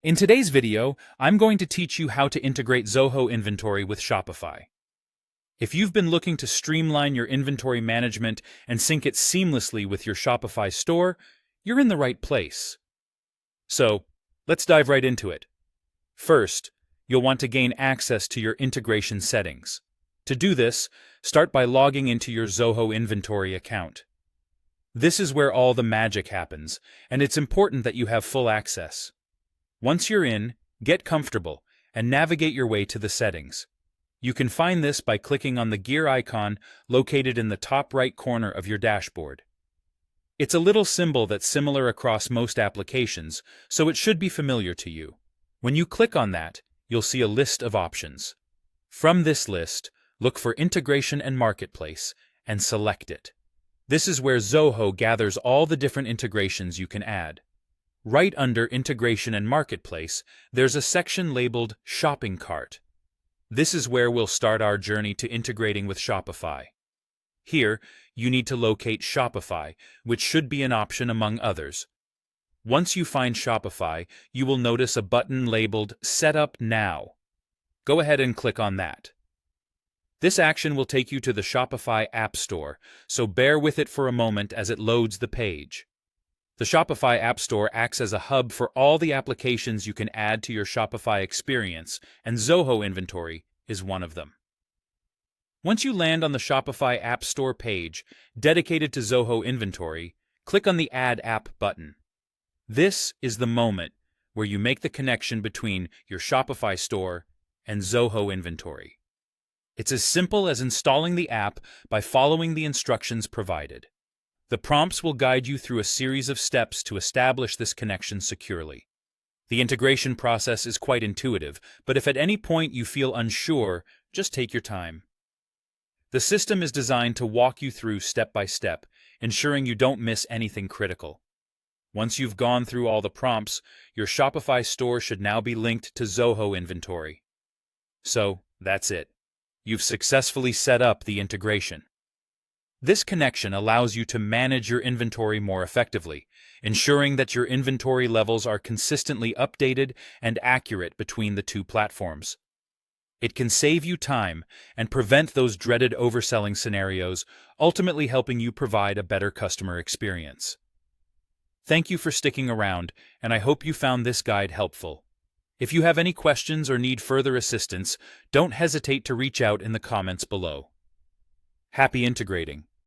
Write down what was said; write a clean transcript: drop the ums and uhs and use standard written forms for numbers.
In today's video, I'm going to teach you how to integrate Zoho Inventory with Shopify. If you've been looking to streamline your inventory management and sync it seamlessly with your Shopify store, you're in the right place. So, let's dive right into it. First, you'll want to gain access to your integration settings. To do this, start by logging into your Zoho Inventory account. This is where all the magic happens, and it's important that you have full access. Once you're in, get comfortable and navigate your way to the settings. You can find this by clicking on the gear icon located in the top right corner of your dashboard. It's a little symbol that's similar across most applications, so it should be familiar to you. When you click on that, you'll see a list of options. From this list, look for Integration and Marketplace and select it. This is where Zoho gathers all the different integrations you can add. Right under Integration and Marketplace, there's a section labeled Shopping Cart. This is where we'll start our journey to integrating with Shopify. Here, you need to locate Shopify, which should be an option among others. Once you find Shopify, you will notice a button labeled Set Up Now. Go ahead and click on that. This action will take you to the Shopify App Store, so bear with it for a moment as it loads the page. The Shopify App Store acts as a hub for all the applications you can add to your Shopify experience, and Zoho Inventory is one of them. Once you land on the Shopify App Store page dedicated to Zoho Inventory, click on the Add App button. This is the moment where you make the connection between your Shopify store and Zoho Inventory. It's as simple as installing the app by following the instructions provided. The prompts will guide you through a series of steps to establish this connection securely. The integration process is quite intuitive, but if at any point you feel unsure, just take your time. The system is designed to walk you through step by step, ensuring you don't miss anything critical. Once you've gone through all the prompts, your Shopify store should now be linked to Zoho Inventory. So, that's it. You've successfully set up the integration. This connection allows you to manage your inventory more effectively, ensuring that your inventory levels are consistently updated and accurate between the two platforms. It can save you time and prevent those dreaded overselling scenarios, ultimately helping you provide a better customer experience. Thank you for sticking around, and I hope you found this guide helpful. If you have any questions or need further assistance, don't hesitate to reach out in the comments below. Happy integrating!